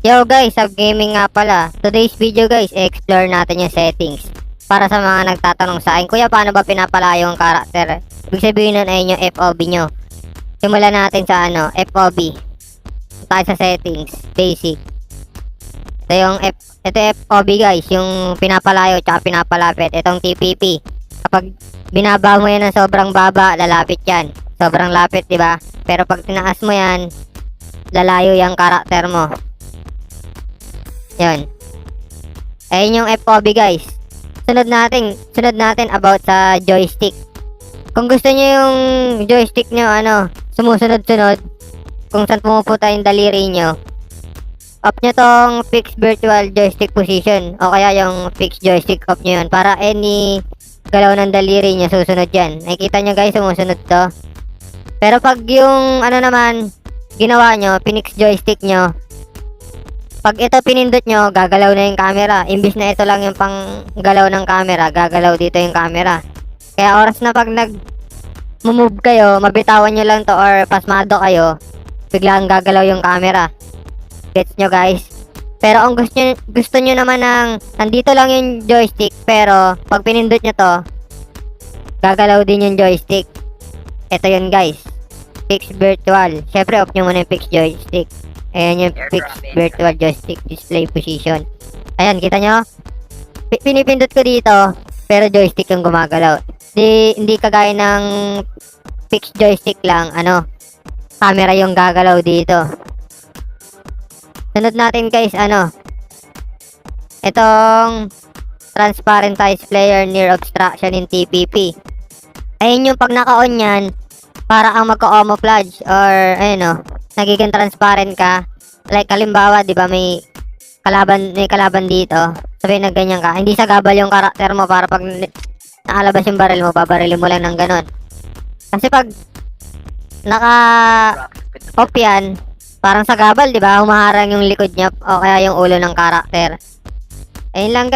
Yo guys, sub gaming nga pala. Today's video guys, explore natin yung settings. Para sa mga nagtatanong sa akin, kuya paano ba pinapalayo yung karakter? Ibig sabihin nun ay yung FOV nyo. Simulan natin sa FOV. Tayo sa settings, basic. Ito FOV guys, yung pinapalayo tsaka pinapalapit. Itong TPP. Kapag binaba mo yan ng sobrang baba, lalapit yan. Sobrang lapit, di ba? Pero pag tinaas mo yan, lalayo yung karakter mo. Yun. Ayun yung FOV guys. Sunod natin about sa joystick. Kung gusto nyo yung joystick nyo, sumusunod-sunod, kung saan pumupunta yung daliri nyo, off nyo tong fixed virtual joystick position, o kaya yung fixed joystick off nyo yun, para any galaw ng daliri nyo, susunod yan. Nakikita nyo guys, sumusunod to. Pero pag yung, ginawa nyo, pinix joystick nyo, pag ito pinindot nyo, gagalaw na yung camera. Imbis na ito lang yung pang galaw ng camera, gagalaw dito yung camera. Kaya oras na pag nag-move kayo, mabitawan nyo lang to or pasmado kayo, biglang gagalaw yung camera. Gets nyo guys? Pero ang gusto nyo naman nandito lang yung joystick, pero pag pinindot nyo to, gagalaw din yung joystick. Ito yun guys. Fixed virtual. Syempre off nyo muna yung fixed joystick. Ayan yung fixed virtual joystick display position. Ayan, kita nyo? Pinipindot ko dito, pero joystick yung gumagalaw. Hindi kagaya ng fixed joystick lang, camera yung gagalaw dito. Sunod natin guys, itong transparent size player near obstruction in TPP. Ayun yung pag naka-on yan, para ang magka-camouflage or nagiging transparent ka. Like halimbawa, 'di ba, may kalaban dito. Sabihin na ganyan ka. Hindi sagabal yung karakter mo para pag nakalabas yung baril mo, babarilin mo lang ng ganun. Kasi pag naka-off yan, parang sagabal, 'di ba? Humaharang yung likod niya o kaya yung ulo ng karakter. Ayun lang guys.